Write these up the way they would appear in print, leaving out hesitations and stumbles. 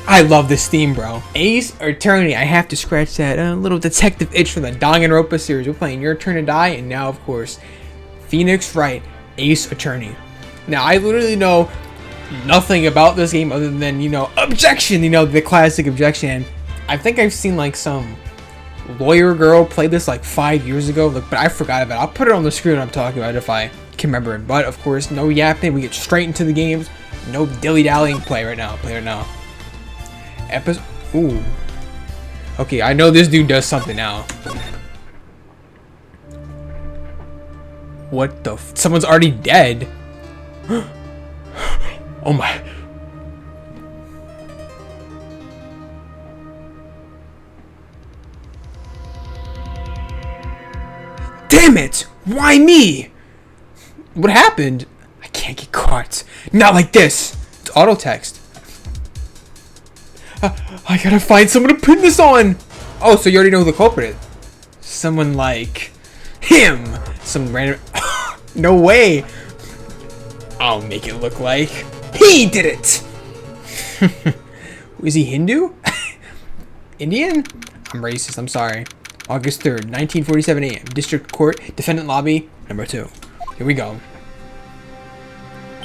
I love this theme, bro. Ace or Attorney, I have to scratch that little detective itch from the Danganronpa series. We're playing Your Turn to Die, and now, of course, Phoenix Wright, Ace Attorney. Now, I literally know nothing about this game other than, Objection, the classic Objection. I think I've seen, like, some lawyer girl play this, like, 5 years ago, but I forgot about it. I'll put it on the screen when I'm talking about it if I can remember it. But, of course, no yapping. We get straight into the games. No dilly-dallying. Play right now. Episode. Ooh. Okay, I know this dude does something now. What the someone's already dead. Oh my. Damn it! Why me? What happened? I can't get caught. Not like this. It's auto text. I gotta find someone to pin this on! Oh, so you already know who the culprit is. Someone like him. Some random... No way! I'll make it look like he did it! Is he Hindu? Indian? I'm racist, I'm sorry. August 3rd, 1947 a.m. District Court, Defendant Lobby, number 2. Here we go.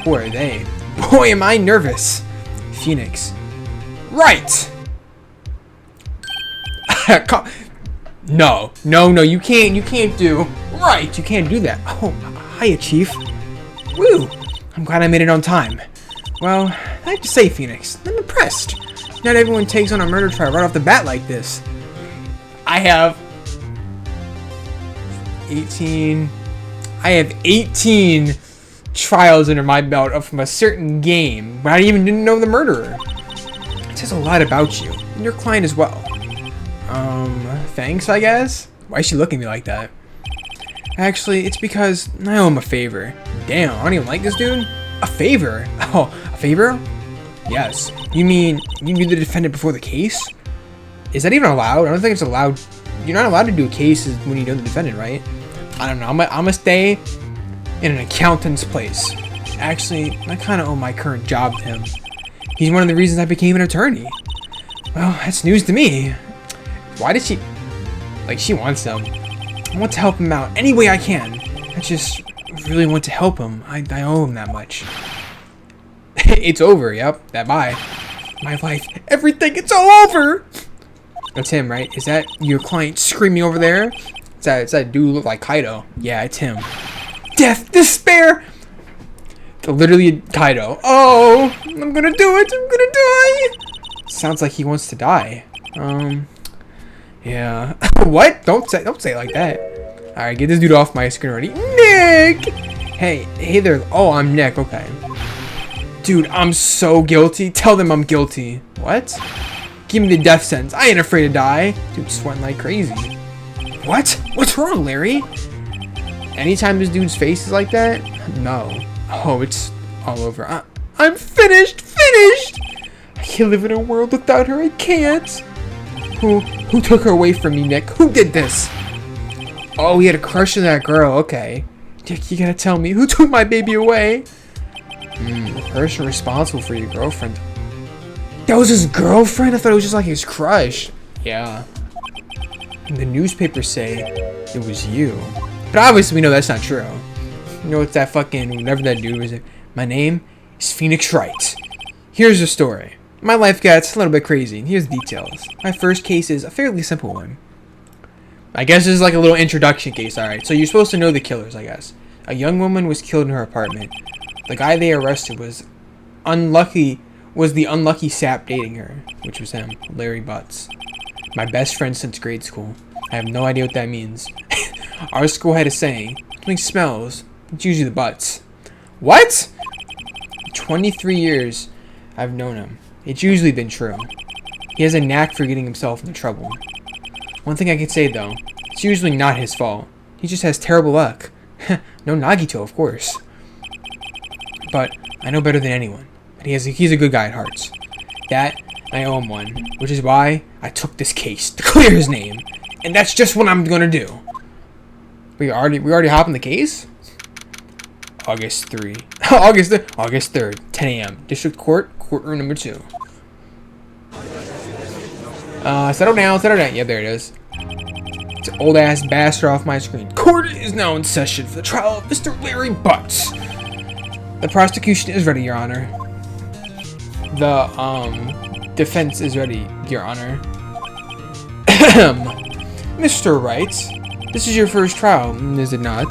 Who are they? Boy, am I nervous. Phoenix. Right! No, you can't do. Right, you can't do that. Oh, hiya, Chief. Woo! I'm glad I made it on time. Well, I have to say, Phoenix, I'm impressed. Not everyone takes on a murder trial right off the bat like this. I have 18 trials under my belt from a certain game, but I even didn't know the murderer. It says a lot about you, and your client as well. Thanks, I guess? Why is she looking at me like that? Actually, it's because I owe him a favor. Damn, I don't even like this dude. A favor? Oh, a favor? Yes. You mean you knew the defendant before the case? Is that even allowed? I don't think it's allowed. You're not allowed to do cases when you know the defendant, right? I don't know. I'm gonna stay in an accountant's place. Actually, I kind of owe my current job to him. He's one of the reasons I became an attorney. Well, that's news to me. Why did she... Like, she wants them. I want to help him out any way I can. I just really want to help him. I owe him that much. It's over, yep. That bye. My life, everything, it's all over! That's him, right? Is that your client screaming over there? Is that dude look like Kaido? Yeah, it's him. Death, despair! Literally Kaido. Oh, I'm gonna do it. I'm gonna die. Sounds like he wants to die. Yeah. What? Don't say it like that. All right, get this dude off my screen already. Nick. Hey there. Oh, I'm Nick. Okay. Dude, I'm so guilty. Tell them I'm guilty. What? Give me the death sentence. I ain't afraid to die. Dude, sweating like crazy. What? What's wrong, Larry? Anytime this dude's face is like that? No. Oh, it's all over. I'm finished! I can't live in a world without her. I can't. Who took her away from me, Nick? Who did this? Oh, he had a crush on that girl. Okay. Dick, you gotta tell me. Who took my baby away? The person responsible for your girlfriend. That was his girlfriend? I thought it was just like his crush. Yeah. And the newspapers say it was you. But obviously we know that's not true. You know, it's that fucking, whatever that dude was. My name is Phoenix Wright. Here's the story. My life gets a little bit crazy. Here's the details. My first case is a fairly simple one. I guess this is like a little introduction case, alright. So you're supposed to know the killers, I guess. A young woman was killed in her apartment. The guy they arrested was the unlucky sap dating her, which was him, Larry Butts. My best friend since grade school. I have no idea what that means. Our school had a saying, something smells, it's usually the butts. What? 23 years I've known him. It's usually been true. He has a knack for getting himself into trouble. One thing I can say though, it's usually not his fault. He just has terrible luck. No Nagito, of course. But I know better than anyone. But he's a good guy at heart. That, I owe him one. Which is why I took this case to clear his name. And that's just what I'm gonna do. We already hopped in the case? August 3. August 3rd, 10 a.m. District Court, courtroom number 2. Settle down. Yeah, there it is. It's an old ass bastard off my screen. Court is now in session for the trial of Mr. Larry Butts. The prosecution is ready, Your Honor. The, defense is ready, Your Honor. Mr. Wright, this is your first trial, is it not?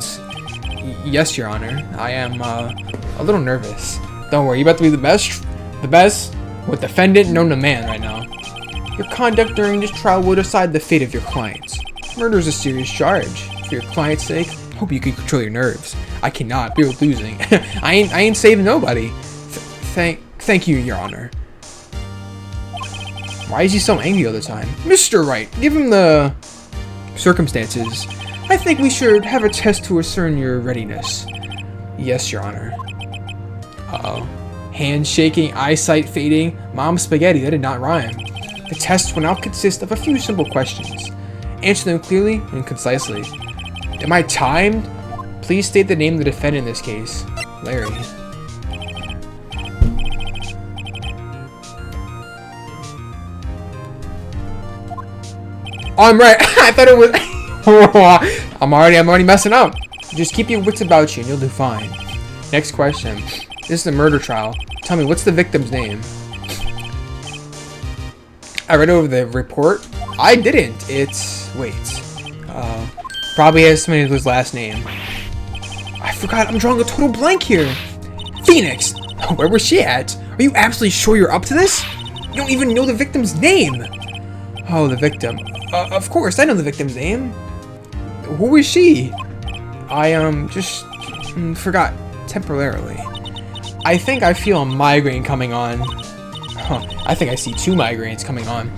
Yes, Your Honor. I am, a little nervous. Don't worry, you're about to be the best, with defendant known to man right now. Your conduct during this trial will decide the fate of your client. Murder is a serious charge. For your client's sake, hope you can control your nerves. I cannot. We're losing. I ain't saving nobody. Thank you, Your Honor. Why is he so angry all the time? Mr. Wright, given the circumstances, I think we should have a test to ascertain your readiness. Yes, Your Honor. Uh-oh. Hand shaking, eyesight fading, mom spaghetti, that did not rhyme. The test will now consist of a few simple questions. Answer them clearly and concisely. Am I timed? Please state the name of the defendant in this case. Larry. Oh, I'm right. I thought it was... I'm already messing up. Just keep your wits about you and you'll do fine. Next question. This is a murder trial. Tell me, what's the victim's name? I read over the report. I didn't. It's... Wait. Probably has somebody with his last name. I forgot. I'm drawing a total blank here. Phoenix. Where was she at? Are you absolutely sure you're up to this? You don't even know the victim's name. Oh, the victim. Of course, I know the victim's name. Who is she? I, just forgot temporarily. I think I feel a migraine coming on. Huh, I think I see 2 migraines coming on.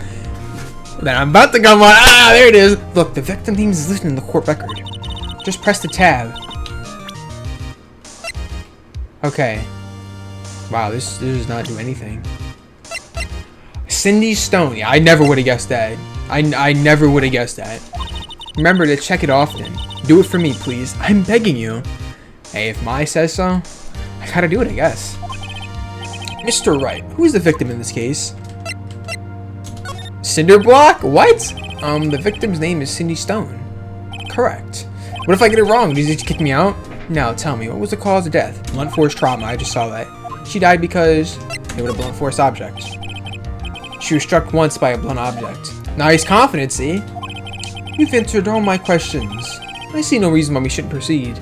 Then I'm about to come on. Ah, there it is. Look, the victim name is listed in the court record. Just press the tab. Okay. Wow, this does not do anything. Cindy Stone. Yeah, I never would have guessed that. I never would have guessed that. Remember to check it often. Do it for me, please. I'm begging you. Hey, if Mai says so, I gotta do it, I guess. Mr. Wright, who is the victim in this case? Cinderblock? What? The victim's name is Cindy Stone. Correct. What if I get it wrong? Did you just kick me out? Now, tell me, what was the cause of death? Blunt force trauma, I just saw that. She died because it was a blunt force object. She was struck once by a blunt object. Nice confidence, see? You've answered all my questions. I see no reason why we shouldn't proceed.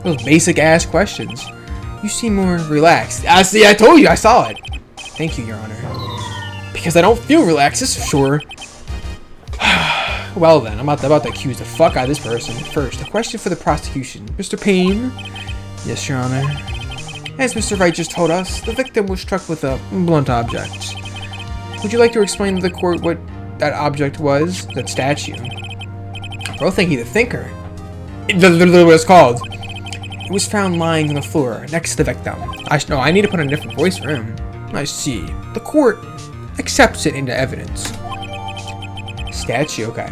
Those basic-ass questions. You seem more relaxed. I see, I told you, I saw it. Thank you, Your Honor. Because I don't feel relaxed, that's for sure. Well then, I'm about to accuse the fuck out of this person. First, a question for the prosecution. Mr. Payne? Yes, Your Honor. As Mr. Wright just told us, the victim was struck with a blunt object. Would you like to explain to the court what that object was? That statue? Bro, think he's a thinker. That's literally what it's called. It was found lying on the floor next to the victim. I need to put on a different voice for him. I see. The court accepts it into evidence. Statue, okay.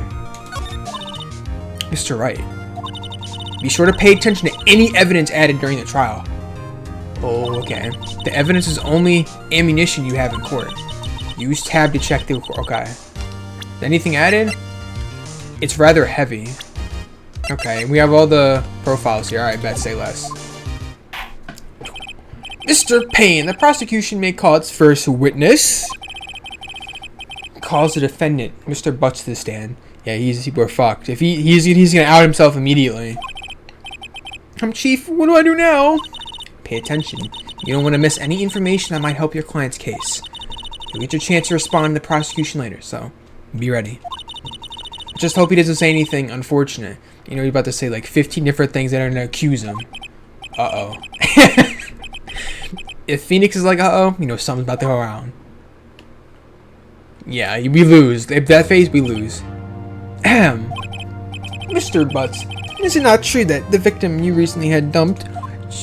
Mr. Wright, be sure to pay attention to any evidence added during the trial. Oh, okay. The evidence is only ammunition you have in court. Use tab to check the... Okay. Anything added? It's rather heavy. Okay, we have all the profiles here. Alright, bet, say less. Mr. Payne, the prosecution may call its first witness. Calls the defendant, Mr. Butts, to the stand. Yeah, we're fucked. If he's gonna out himself immediately. Chief, what do I do now? Pay attention. You don't want to miss any information that might help your client's case. You'll get your chance to respond to the prosecution later, so be ready. Just hope he doesn't say anything unfortunate. You know, he's about to say like 15 different things that are gonna accuse him. Uh-oh. If Phoenix is like, uh-oh, you know something's about to go around. Yeah, we lose. If that phase, we lose. Ahem. Mr. Butts, is it not true that the victim you recently had dumped...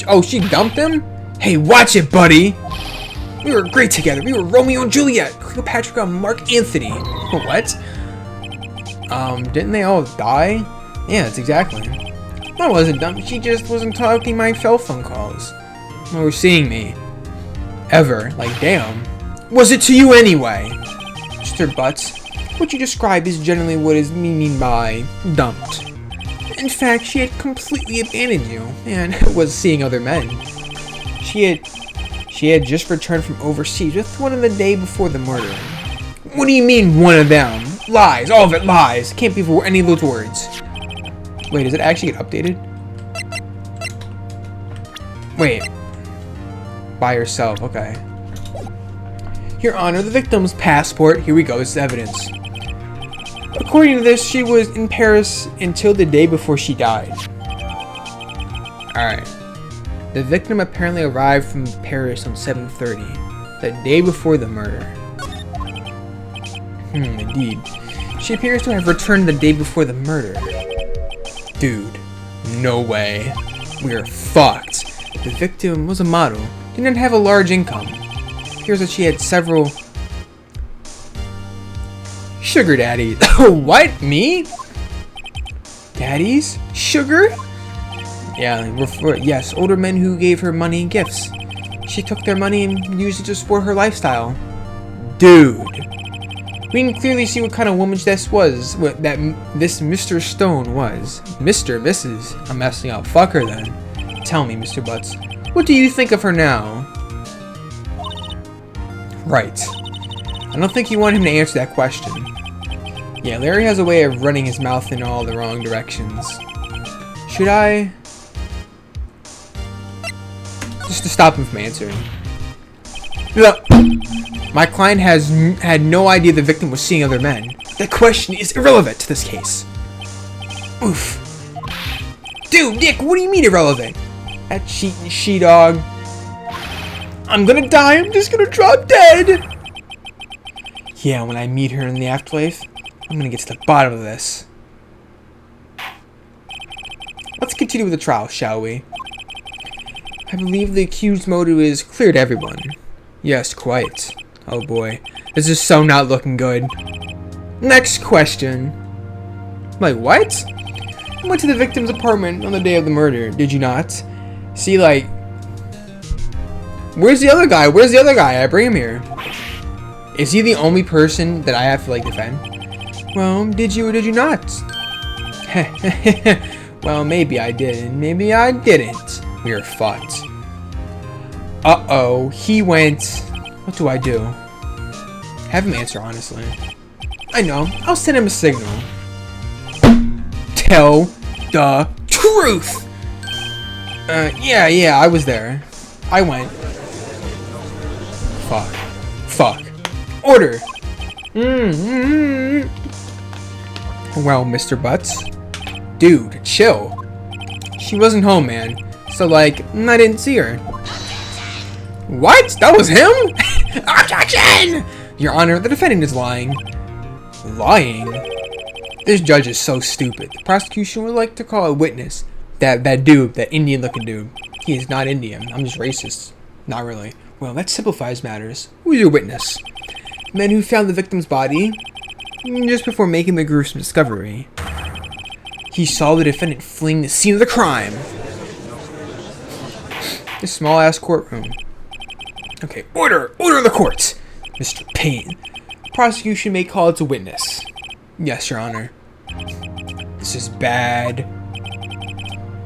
Oh, she dumped him? Hey, watch it, buddy! We were great together. We were Romeo and Juliet. Cleopatra and Mark Anthony. What? Didn't they all die? Yeah, that's exactly. That wasn't dumb. She just wasn't talking my cell phone calls. Or seeing me. Ever. Like, damn. Was it to you anyway? Mr. Butts, what you describe is generally what is mean by dumped. In fact, she had completely abandoned you and was seeing other men. She had just returned from overseas with one of the day before the murder. What do you mean, one of them? Lies. All of it lies. Can't be for any of those words. Wait, does it actually get updated? Wait. By herself, okay. Your Honor, the victim's passport. Here we go, this is evidence. According to this, she was in Paris until the day before she died. Alright. The victim apparently arrived from Paris on 7:30, the day before the murder. Indeed. She appears to have returned the day before the murder. Dude, no way. We're fucked. The victim was a model, did not have a large income. Appears that she had several sugar daddies. What? Me? Daddies? Sugar? Yeah, yes, older men who gave her money and gifts. She took their money and used it to support her lifestyle. Dude. We can clearly see what kind of woman this was, that this Mr. Stone was. Mr. Mrs. I'm messing up. Fuck her then. Tell me, Mr. Butts, what do you think of her now? Right. I don't think you want him to answer that question. Yeah, Larry has a way of running his mouth in all the wrong directions. Should I? Just to stop him from answering. Look, my client had no idea the victim was seeing other men. That question is irrelevant to this case. Oof. Dude, Nick, what do you mean irrelevant? That cheating she-dog. I'm gonna die, I'm just gonna drop dead. Yeah, when I meet her in the afterlife, I'm gonna get to the bottom of this. Let's continue with the trial, shall we? I believe the accused's motive is clear to everyone. Yes, quite. Oh boy. This is so not looking good. Next question. Like, what? You went to the victim's apartment on the day of the murder, did you not? See, like... Where's the other guy? Where's the other guy? I bring him here. Is he the only person that I have to, like, defend? Well, did you or did you not? Well, maybe I did, and maybe I didn't. We are fucked. Uh-oh, he went... What do I do? Have him answer, honestly. I know, I'll send him a signal. Tell the truth! Yeah, I was there. I went. Fuck. Order! Well, Mr. Butts. Dude, chill. She wasn't home, man. So, like, I didn't see her. What? That was him? Objection! Your Honor, the defendant is lying. Lying? This judge is so stupid. The prosecution would like to call a witness. That dude, that Indian-looking dude. He is not Indian. I'm just racist. Not really. Well, that simplifies matters. Who's your witness? The man who found the victim's body just before making the gruesome discovery. He saw the defendant fleeing the scene of the crime. This small-ass courtroom. Okay, order in the court! Mr. Payne. Prosecution may call it a witness. Yes, Your Honor. This is bad.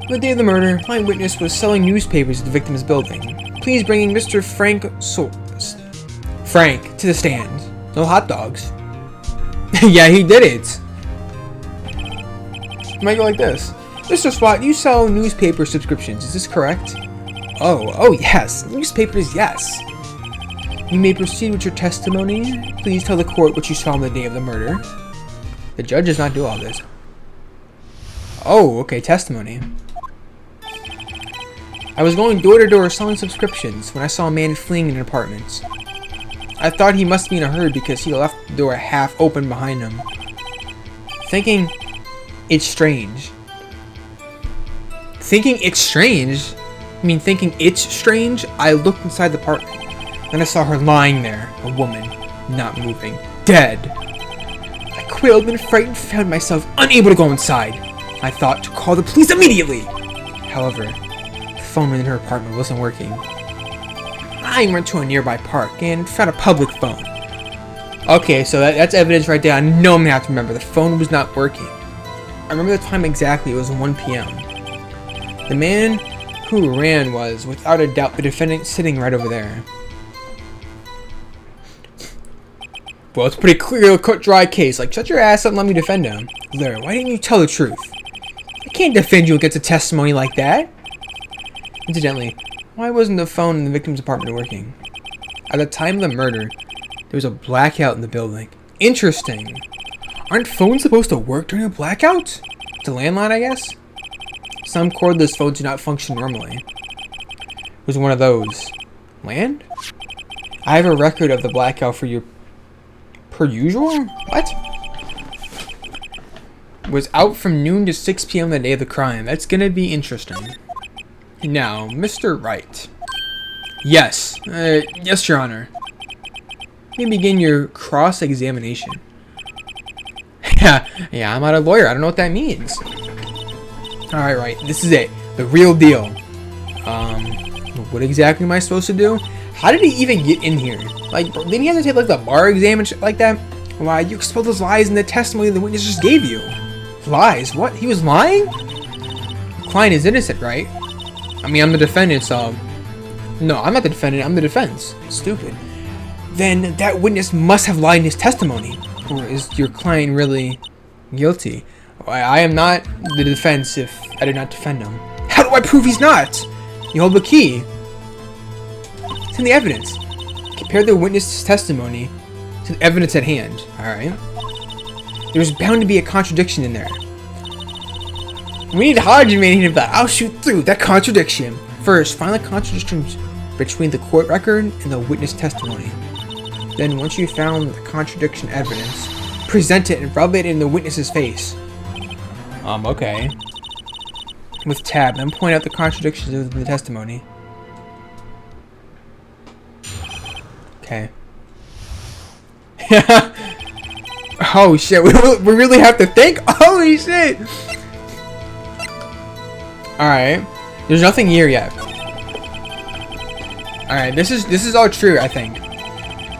On the day of the murder, my witness was selling newspapers at the victim's building. Please bring Mr. Frank to the stand. No hot dogs. Yeah, he did it. Might go like this. Mr. Swat, you sell newspaper subscriptions, is this correct? Oh yes. Newspapers, yes. You may proceed with your testimony. Please tell the court what you saw on the day of the murder. The judge does not do all this. Oh, okay, testimony. I was going door to door selling subscriptions when I saw a man fleeing an apartment. I thought he must be in a hurry because he left the door half open behind him. Thinking it's strange. Thinking it's strange? I looked inside the apartment. Then I saw her lying there, a woman, not moving, dead. I quailed and frightened, found myself unable to go inside. I thought to call the police immediately. However, the phone in her apartment wasn't working. I went to a nearby park and found a public phone. Okay, so that's evidence right there. I know I'm gonna have to remember. The phone was not working. I remember the time exactly. It was 1 p.m. The man who ran was, without a doubt, the defendant sitting right over there. Well, it's a pretty clear, cut, dry case. Like, shut your ass up and let me defend him. Larry, why didn't you tell the truth? I can't defend you against a testimony like that. Incidentally, why wasn't the phone in the victim's apartment working? At the time of the murder, there was a blackout in the building. Interesting. Aren't phones supposed to work during a blackout? It's a landline, I guess? Some cordless phones do not function normally. It was one of those. Land? I have a record of the blackout for you per usual? What? Was out from noon to 6 p.m. the day of the crime. That's gonna be interesting. Now, Mr. Wright. Yes. Yes, Your Honor. Let me begin your cross-examination. Yeah, I'm not a lawyer. I don't know what that means. Alright, Wright. This is it. The real deal. What exactly am I supposed to do? How did he even get in here? Like, didn't he have to take, like, the bar exam and shit like that? Why, you exposed those lies in the testimony the witness just gave you. Lies? What? He was lying? The client is innocent, right? I mean, I'm the defendant, so... No, I'm not the defendant. I'm the defense. Stupid. Then that witness must have lied in his testimony. Or is your client really guilty? I am not the defense if I did not defend him. How do I prove he's not? You hold the key. It's in the evidence. Compare the witness's testimony to the evidence at hand. Alright. There's bound to be a contradiction in there. We need to hydrogen that. I'll shoot through that contradiction. First, find the contradictions between the court record and the witness testimony. Then, once you've found the contradiction evidence, present it and rub it in the witness's face. Okay. With tab, then point out the contradictions of the testimony. Okay. Oh shit, we really have to think? Holy shit! Alright. There's nothing here yet. Alright, this is all true, I think.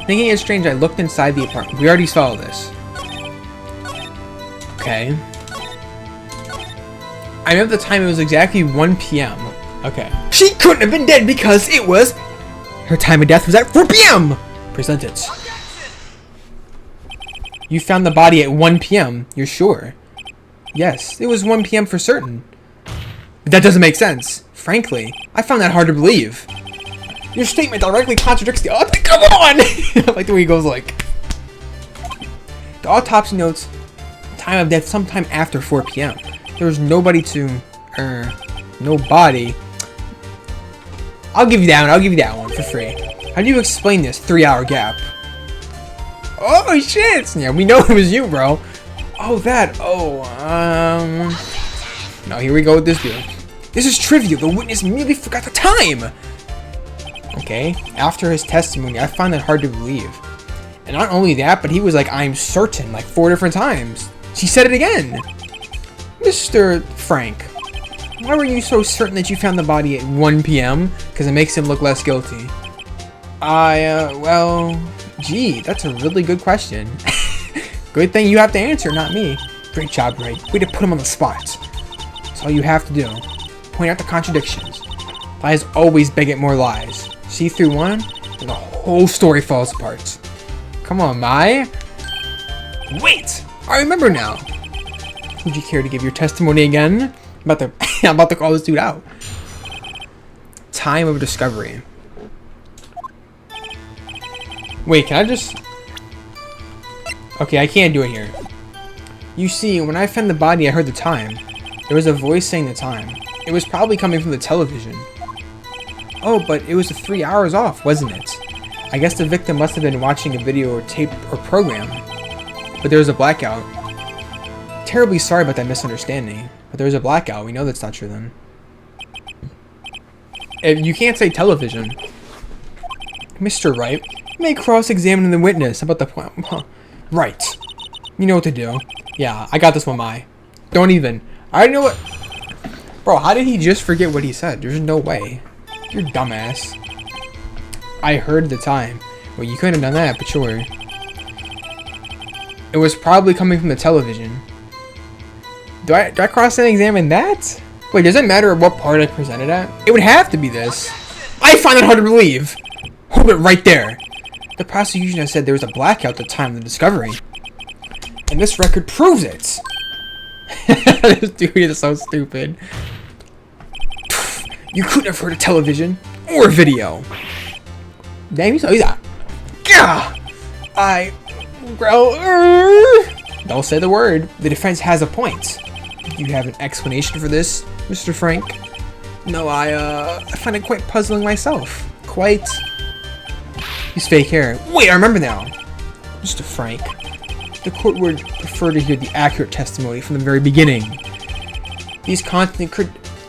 Thinking it's strange, I looked inside the apartment. We already saw this. Okay. I remember the time it was exactly 1 p.m. Okay. She couldn't have been dead because it was... Her time of death was at 4 p.m. Present it. You found the body at 1 p.m. You're sure? Yes, it was 1 p.m. for certain. But that doesn't make sense. Frankly, I found that hard to believe. Your statement directly contradicts the... Oh, come on! I like the way he goes like... The autopsy notes time of death sometime after 4 p.m. There was nobody to... nobody. I'll give you that one. I'll give you that one for free. How do you explain this 3-hour gap? Oh, shit! Yeah, we know it was you, bro. Oh, that. Oh, No, here we go with this dude. This is trivial. The witness merely forgot the time. Okay. After his testimony, I find that hard to believe. And not only that, but he was like, I'm certain, like 4 different times. She said it again. Mr. Frank, why were you so certain that you found the body at 1 p.m.? Because it makes him look less guilty. Well, gee, that's a really good question. Good thing you have to answer, not me. Great job, Wright. Way to put him on the spot. That's all you have to do. Point out the contradictions. Lies always beg at more lies. See through one, and the whole story falls apart. Come on, Mai. Wait! I remember now. Would you care to give your testimony again? I'm about to call this dude out. Time of discovery. Wait, can I just... Okay, I can't do it here. You see, when I found the body, I heard the time. There was a voice saying the time. It was probably coming from the television. Oh, but it was 3 hours off, wasn't it? I guess the victim must have been watching a video or tape or program. But there was a blackout. Terribly sorry about that misunderstanding. But there was a blackout. We know that's not true then. You can't say television. Mr. Wright, you may cross-examine the witness about the point. Right. You know what to do. Yeah, I got this one, Mai. Don't even. I know what... Bro, how did he just forget what he said? There's no way. You're dumbass. I heard the time. Well, you couldn't have done that, but sure. It was probably coming from the television. Do I cross-examine that? Wait, does it matter what part I presented at? It would have to be this. I find it hard to believe. Hold it right there. The prosecution has said there was a blackout at the time of the discovery. And this record proves it. This dude is so stupid. You couldn't have heard a television or a video. Damn, you saw that. Gah! Don't say the word. The defense has a point. Do you have an explanation for this, Mr. Frank? No, I find it quite puzzling myself. Quite. His fake hair. Wait, I remember now. Mr. Frank, the court would prefer to hear the accurate testimony from the very beginning. These constant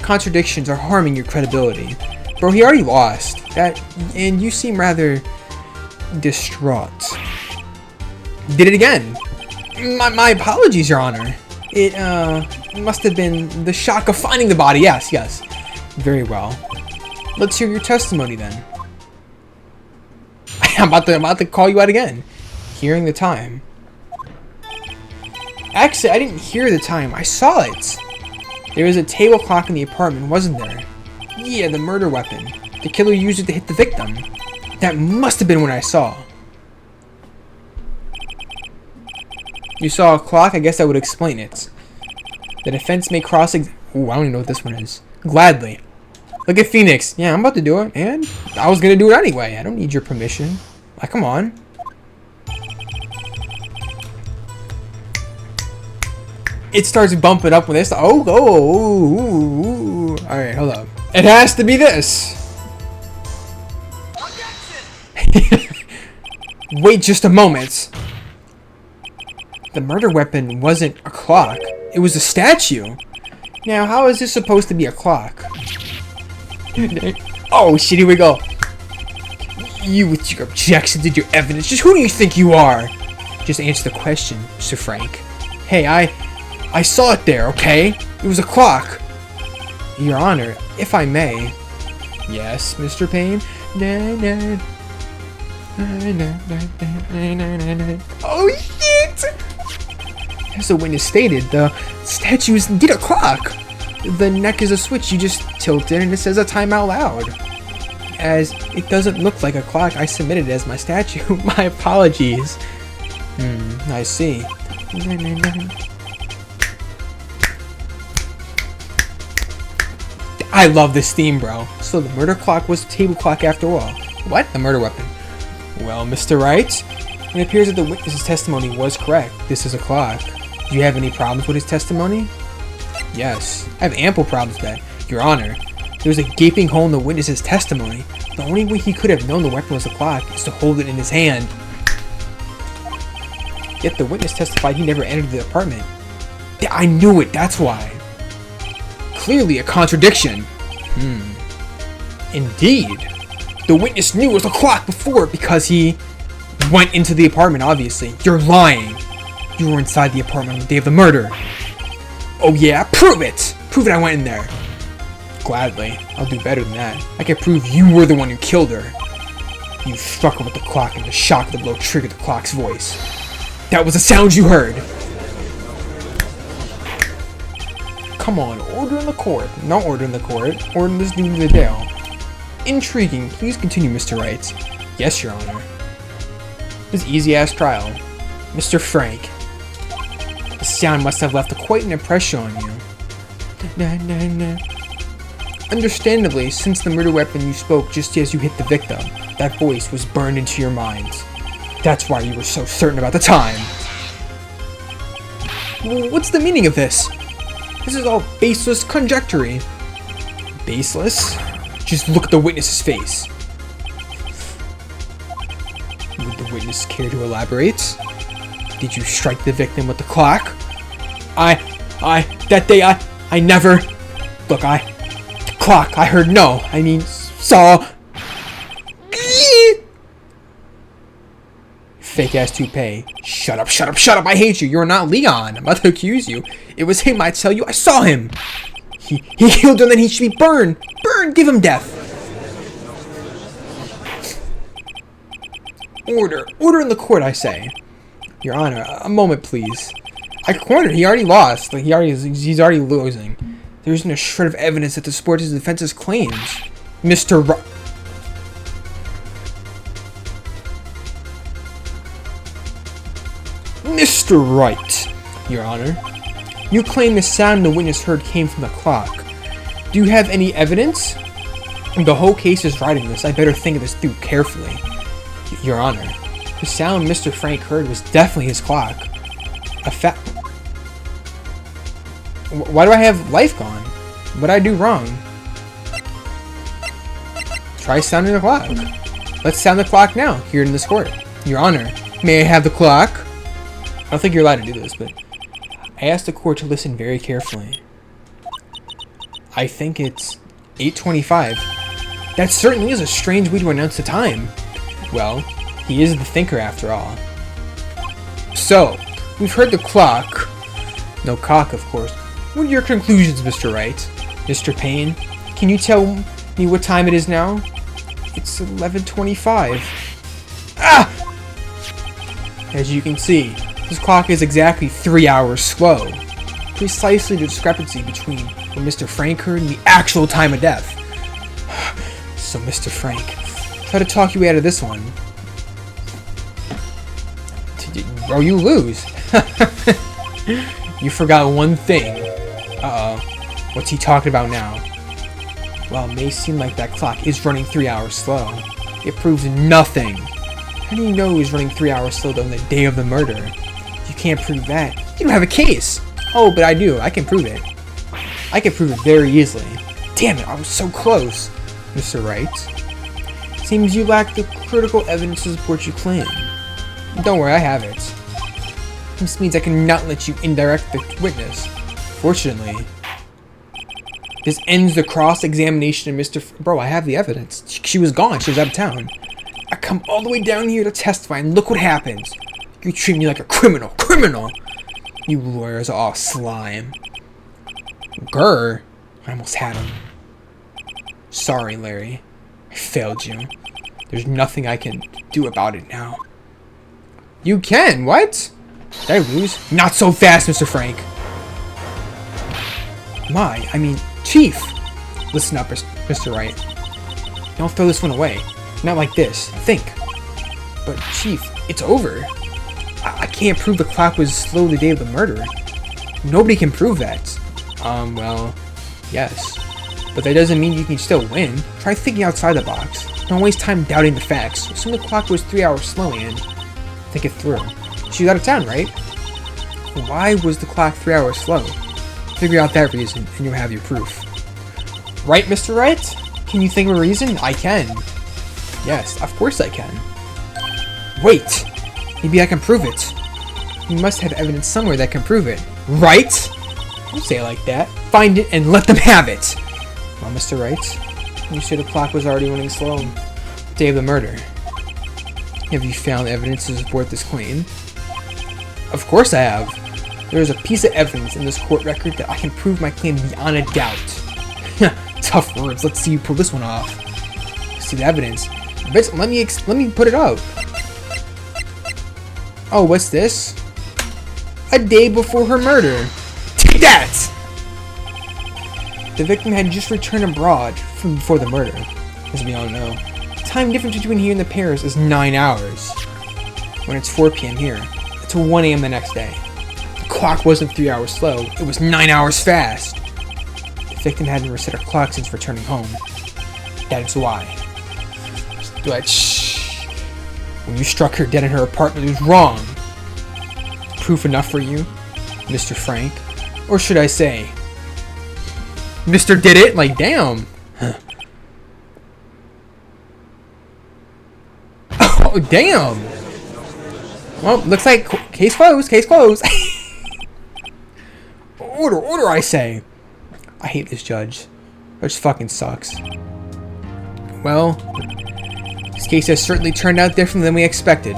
contradictions are harming your credibility. Bro, he already lost. And you seem rather distraught. Did it again. My apologies, Your Honor. It must have been the shock of finding the body. Yes. Very well. Let's hear your testimony then. I'm about to call you out again. Hearing the time. Actually, I didn't hear the time. I saw it. There was a table clock in the apartment, wasn't there? Yeah, the murder weapon. The killer used it to hit the victim. That must have been what I saw. You saw a clock? I guess that would explain it. The defense may cross-examine... Ooh, I don't even know what this one is. Gladly. Look at Phoenix. Yeah, I'm about to do it. And I was going to do it anyway. I don't need your permission. Like, come on. It starts bumping up with this. Oh. Alright, hold up. It has to be this. Wait just a moment. The murder weapon wasn't a clock. It was a statue. Now, how is this supposed to be a clock? Oh, shit, here we go. You with your objections and your evidence. Just who do you think you are? Just answer the question, Mr. Frank. Hey, I saw it there, okay? It was a clock. Your Honor, if I may. Yes, Mr. Payne. Oh, shit! As the witness stated, the statue is indeed a clock. The neck is a switch. You just tilt it and it says a time out loud. As it doesn't look like a clock, I submitted it as my statue. My apologies. I see. I love this theme, bro. So the murder clock was the table clock after all. What? The murder weapon. Well, Mr. Wright, it appears that the witness's testimony was correct. This is a clock. Do you have any problems with his testimony? Yes, I have ample problems with that. Your Honor, there was a gaping hole in the witness's testimony. The only way he could have known the weapon was a clock is to hold it in his hand. Yet the witness testified he never entered the apartment. Yeah, I knew it, that's why. Clearly a contradiction. Indeed. The witness knew it was a clock before because he went into the apartment, obviously. You're lying. You were inside the apartment on the day of the murder. Oh yeah? Prove it! Prove it I went in there. Gladly. I'll do better than that. I can prove you were the one who killed her. You struck her with the clock and the shock of the blow triggered the clock's voice. That was the sound you heard. Come on, order in the court. Not order in the court. Order this dude in the jail. Intriguing. Please continue, Mr. Wright. Yes, Your Honor. This easy-ass trial. Mr. Frank. The sound must have left quite an impression on you. Understandably, since the murder weapon you spoke just as you hit the victim, that voice was burned into your mind. That's why you were so certain about the time. What's the meaning of this? This is all baseless conjecture. Baseless? Just look at the witness's face. Would the witness care to elaborate? Did you strike the victim with the clock? That day I never... Look, the clock, I heard no. I mean, saw... fake ass toupee. Shut up, shut up, shut up. I hate you. You're not Leon. I'm about to accuse you. It was him, I tell you. I saw him. He killed him, then he should be burned. Burn, give him death. Order. Order in the court, I say. Your Honor, a moment, please. I cornered. He already lost. Like, he's already losing. There isn't a shred of evidence that supports his defense's claims. Mr. Wright. Mr. Wright, Your Honor. You claim the sound the witness heard came from the clock. Do you have any evidence? The whole case is writing this. I better think of this through carefully. Your Honor, the sound Mr. Frank heard was definitely his clock. Why do I have life gone? What'd I do wrong? Try sounding the clock. Let's sound the clock now, here in this court. Your Honor, may I have the clock? I don't think you're allowed to do this, but I asked the court to listen very carefully. I think it's 8:25. That certainly is a strange way to announce the time. Well, he is the thinker after all. So, we've heard the clock. No cock, of course. What are your conclusions, Mr. Wright? Mr. Payne, can you tell me what time it is now? It's 11:25. Ah! As you can see, this clock is exactly 3 hours slow. Precisely the discrepancy between what Mr. Frank heard and the actual time of death. So, Mr. Frank, try to talk you out of this one. Bro, you lose. You forgot one thing. Uh-oh. What's he talking about now? While it may seem like that clock is running 3 hours slow, it proves nothing. How do you know he's running 3 hours slow on the day of the murder? You can't prove that. You don't have a case. Oh, but I do. I can prove it. I can prove it very easily. Damn it, I was so close. Mr. Wright. Seems you lack the critical evidence to support your claim. Don't worry, I have it. This means I cannot let you indirect the witness. Fortunately, this ends the cross-examination of Mr. Bro, I have the evidence. She was gone. She was out of town. I come all the way down here to testify, and look what happens. You treat me like a criminal. Criminal! You lawyers are all slime. Grr. I almost had him. Sorry, Larry. I failed you. There's nothing I can do about it now. You can? What? Did I lose? Not so fast, Mr. Frank. I mean, Chief. Listen up, Mr. Wright. Don't throw this one away. Not like this. Think. But, Chief, it's over. I can't prove the clock was slow the day of the murder. Nobody can prove that. Well, yes. But that doesn't mean you can still win. Try thinking outside the box. Don't waste time doubting the facts. Assume the clock was 3 hours slow and think it through. She was out of town, right? Why was the clock 3 hours slow? Figure out that reason, and you'll have your proof. Right, Mr. Wright? Can you think of a reason? I can. Yes, of course I can. Wait! Maybe I can prove it. You must have evidence somewhere that can prove it. Right? Don't say it like that. Find it and let them have it! Well, Mr. Wright, you said the clock was already running slow. Day of the murder. Have you found evidence to support this claim? Of course I have. There is a piece of evidence in this court record that I can prove my claim beyond a doubt. Tough words. Let's see you pull this one off. See the evidence. Let me put it up. Oh, what's this? A day before her murder. Take that! The victim had just returned abroad from before the murder, as we all know. The time difference between here and the Paris is 9 hours. When it's 4 p.m. here, it's 1 a.m. the next day. The clock wasn't 3 hours slow, it was 9 hours fast. The victim hadn't reset her clock since returning home. That's why. But shh. When you struck her dead in her apartment, it was wrong. Proof enough for you, Mr. Frank? Or should I say, Mr. Did It? Like, damn. Huh. Oh, damn. Well, looks like case closed. Case closed. Order, I say. I hate this judge. Judge fucking sucks. Well, this case has certainly turned out different than we expected.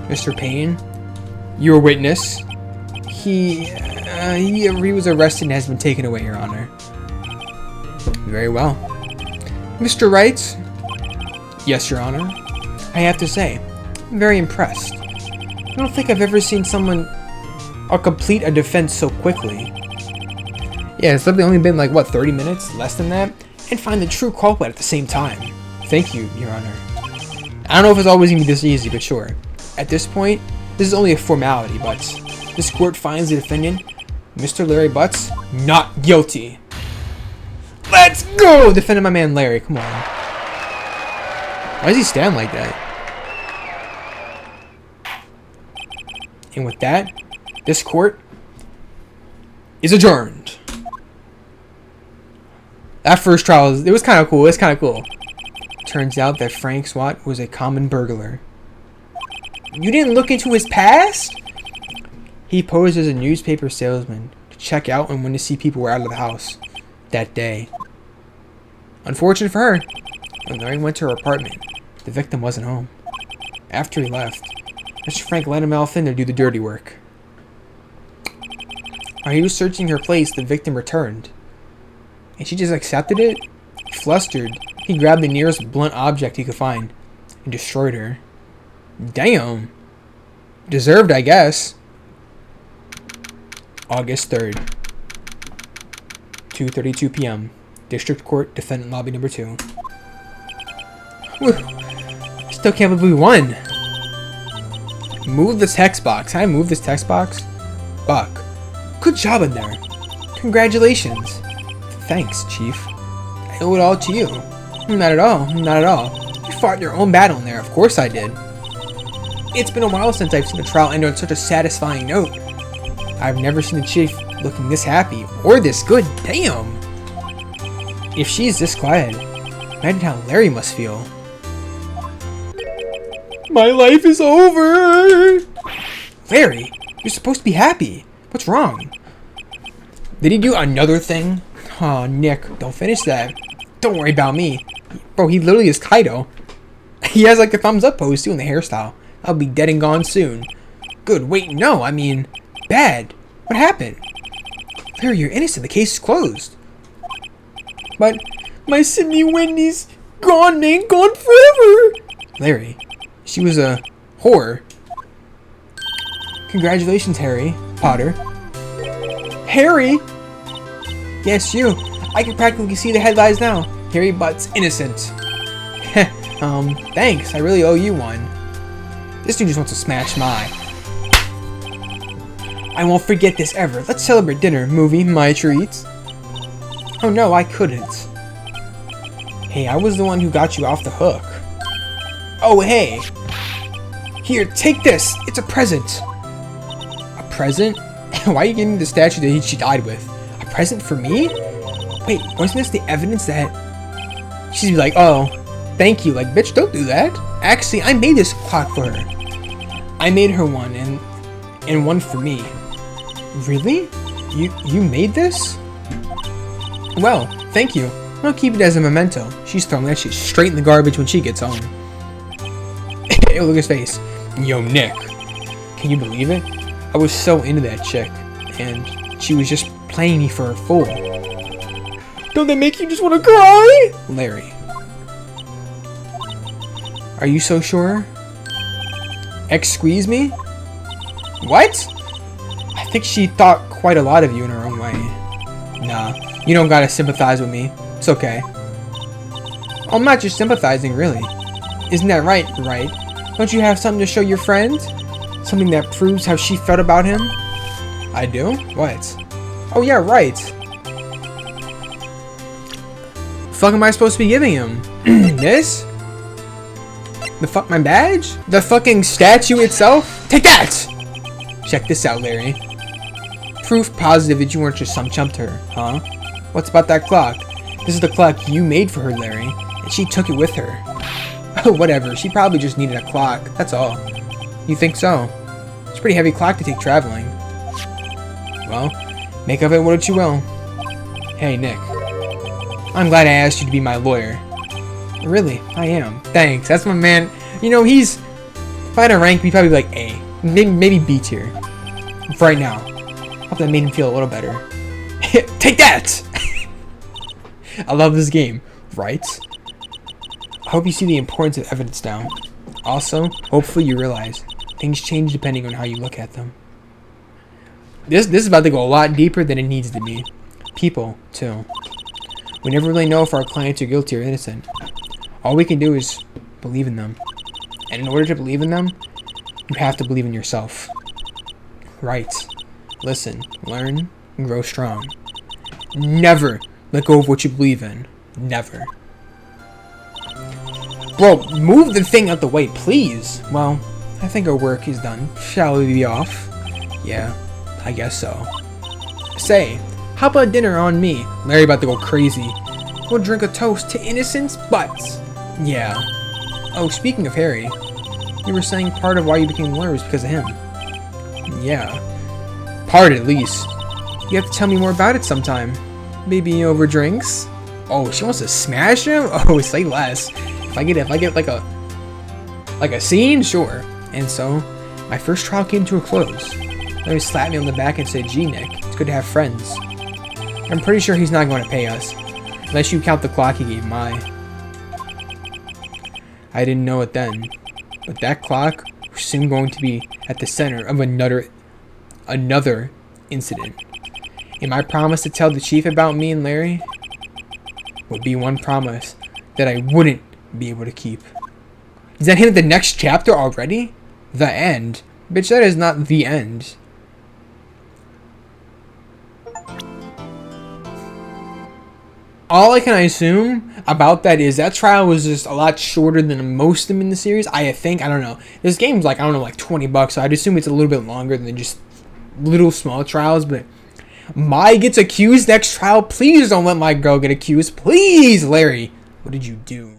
Mr. Payne, you're a witness. He was arrested and has been taken away, Your Honor. Very well. Mr. Wright? Yes, Your Honor. I have to say, I'm very impressed. I don't think I've ever seen someone complete a defense so quickly. Yeah, it's literally only been like, what, 30 minutes? Less than that? And find the true culprit at the same time. Thank you, Your Honor. I don't know if it's always going to be this easy, but sure. At this point, this is only a formality, but this court finds the defendant, Mr. Larry Butts, not guilty. Let's go! Defending my man Larry, come on. Why does he stand like that? And with that, this court is adjourned. That first trial, it was kind of cool. It's kind of cool. Turns out that Frank Swat was a common burglar. You didn't look into his past? He posed as a newspaper salesman to check out and when to see people were out of the house that day. Unfortunate for her, when Larry went to her apartment, the victim wasn't home. After he left, Mr. Frank let him else in to do the dirty work. While he was searching her place, the victim returned. And she just accepted it? Flustered, he grabbed the nearest blunt object he could find and destroyed her. Damn. Deserved, I guess. August 3rd, 2:32 p.m. District Court, Defendant Lobby Number 2. Whew. Still can't believe we won. Move this text box. Can I move this text box? Buck. Good job in there. Congratulations. Thanks, Chief. I owe it all to you. Not at all. Not at all. You fought your own battle in there. Of course I did. It's been a while since I've seen a trial end on such a satisfying note. I've never seen a chief looking this happy or this good. Damn. If she's this quiet, imagine how Larry must feel. My life is over. Larry, you're supposed to be happy. What's wrong? Did he do another thing? Oh, Nick, don't finish that. Don't worry about me. Bro, he literally is Kaido. He has like a thumbs up pose too in the hairstyle. I'll be dead and gone soon. Good, wait, no, I mean, bad. What happened? Larry, you're innocent. The case is closed. But my Sydney Wendy's gone, ain't gone forever. Larry, she was a whore. Congratulations, Harry Potter. Harry? Yes, you. I can practically see the headlines now. Harry Butts innocent. Thanks. I really owe you one. This dude just wants to smash my. I won't forget this ever. Let's celebrate dinner, movie, my treats. Oh no, I couldn't. Hey, I was the one who got you off the hook. Oh, hey. Here, take this. It's a present. A present? Why are you giving me the statue that she died with? A present for me? Wait, wasn't this the evidence that... She'd be like, oh, thank you. Like, bitch, don't do that. Actually, I made this clock for her. I made her one, and one for me. Really? You made this? Well, thank you. I'll keep it as a memento. She's throwing that shit straight in the garbage when she gets home. Look at his face. Yo, Nick. Can you believe it? I was so into that chick, and she was just playing me for a fool. Don't they make you just want to cry? Larry. Are you so sure? Squeeze me? What? I think she thought quite a lot of you in her own way. Nah, you don't gotta sympathize with me. It's okay. I'm not just sympathizing, really. Isn't that right, Wright? Don't you have something to show your friend? Something that proves how she felt about him? I do? What? Oh yeah, right. The fuck am I supposed to be giving him? This? The fuck, my badge? The fucking statue itself? Take that! Check this out, Larry. Proof positive that you weren't just some chump to her, huh? What's about that clock? This is the clock you made for her, Larry, and she took it with her. Oh, whatever, she probably just needed a clock, that's all. You think so? It's a pretty heavy clock to take traveling. Well, make of it what you will. Hey, Nick. I'm glad I asked you to be my lawyer. Really, I am. Thanks, that's my man. You know, he's If I had a rank, we'd probably be like A. Maybe B tier. For right now. Hope that made him feel a little better. Take that! I love this game. Right? I hope you see the importance of evidence now. Also, hopefully you realize things change depending on how you look at them. This is about to go a lot deeper than it needs to be. People, too. We never really know if our clients are guilty or innocent. All we can do is believe in them. And in order to believe in them, you have to believe in yourself. Right. Listen, learn, and grow strong. Never let go of what you believe in. Never. Bro, move the thing out the way, please. Well, I think our work is done. Shall we be off? Yeah, I guess so. Say, how about dinner on me? Larry about to go crazy. We'll drink a toast to innocence, but... Yeah. Oh, speaking of Harry, you were saying part of why you became a lawyer was because of him. Yeah. Part at least. You have to tell me more about it sometime. Maybe over drinks? Oh, she wants to smash him? Oh, say less. If I get like a scene, sure. And so, my first trial came to a close. Larry slapped me on the back and said, "Gee, Nick, it's good to have friends." I'm pretty sure he's not going to pay us, unless you count the clock he gave Mai. I didn't know it then, but that clock was soon going to be at the center of another incident. And my promise to tell the chief about me and Larry would be one promise that I wouldn't be able to keep. Is that him at the next chapter already? The end? Bitch, that is not the end. All I can assume about that is that trial was just a lot shorter than most of them in the series. I think. I don't know. This game's like, I don't know, like $20, so I'd assume it's a little bit longer than just little small trials, but Mai gets accused next trial. Please don't let my girl get accused. Please, Larry. What did you do?